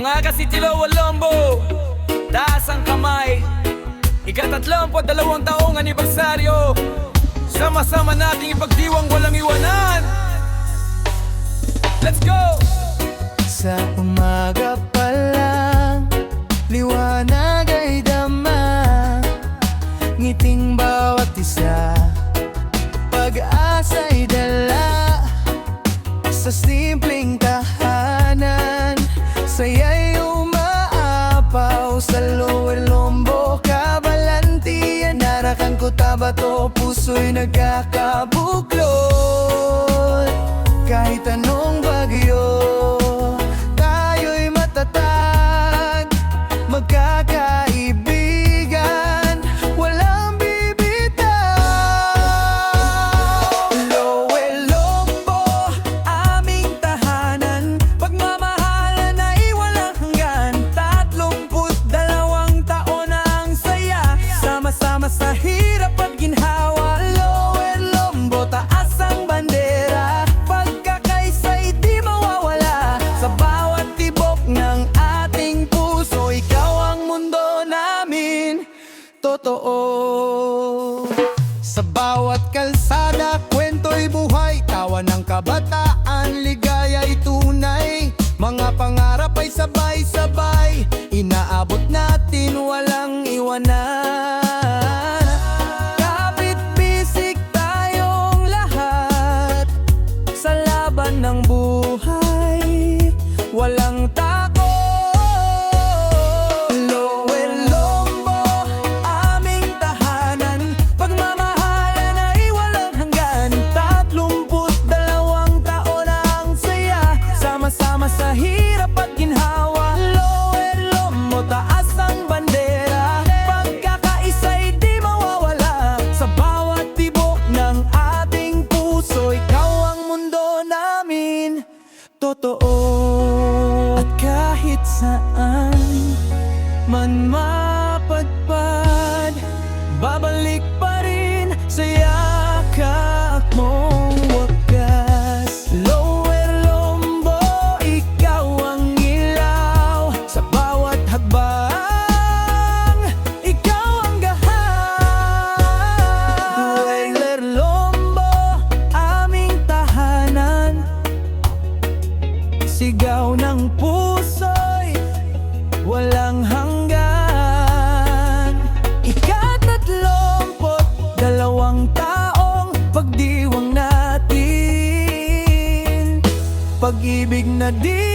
Mga kasitilo Walombo, taas ang kamay. Ika-32 taong anibersaryo, sama-sama nating ipagdiwang walang iwanan. Let's go! Sa umaga pa lang, liwanag ay dama, ngiting bawat isa, pag-asa'y dala. Sa simpleng tahanan, saya'y umaapaw. Sa Lower Lombo, Cabalantian, Narakan, Cotabato, puso'y nagkakabuklod. Kahit anong bagyo, tayo'y matatag, magkakaibigan, walang bibitaw. Lower Lombo, aming tahanan, pagmamahalan ay walang hanggan. 32 taon na ang saya, sama-sama sa hirap at ginhawa. Lower Lombo, taas ang bandera, pagkakaisa'y di mawawala. Sa bawat tibok ng ating puso, ikaw ang mundo namin, totoo. Sa bawat kalsada, kwento'y buhay, tawa ng kabataan, ligaya'y tunay. Mga pangarap ay sabay-sabay, inaabot natin walang iwanan. Kapit-bisik tayong lahat, sa laban ng buhay, walang takot. Lower Lombo, aming tahanan, pagmamahalan ay walang hanggan. 32 taon na ang saya, sama-sama sa hirap at ginhawa. Lower Lombo, taas ang bandera, pagkakaisa'y di mawawala. Sa bawat tibok ng ating puso, ikaw ang mundo namin, totoo. At kahit saan man mapadpad, babalik pa rin sa yakap mong wakas. Lower Lombo, ikaw ang ilaw, sa bawat hakbang, ikaw ang gahang. Lower Lombo, aming tahanan, sigaw ng puso'y walang hanggan. Ika-32 taong pagdiwang natin, pag-ibig na di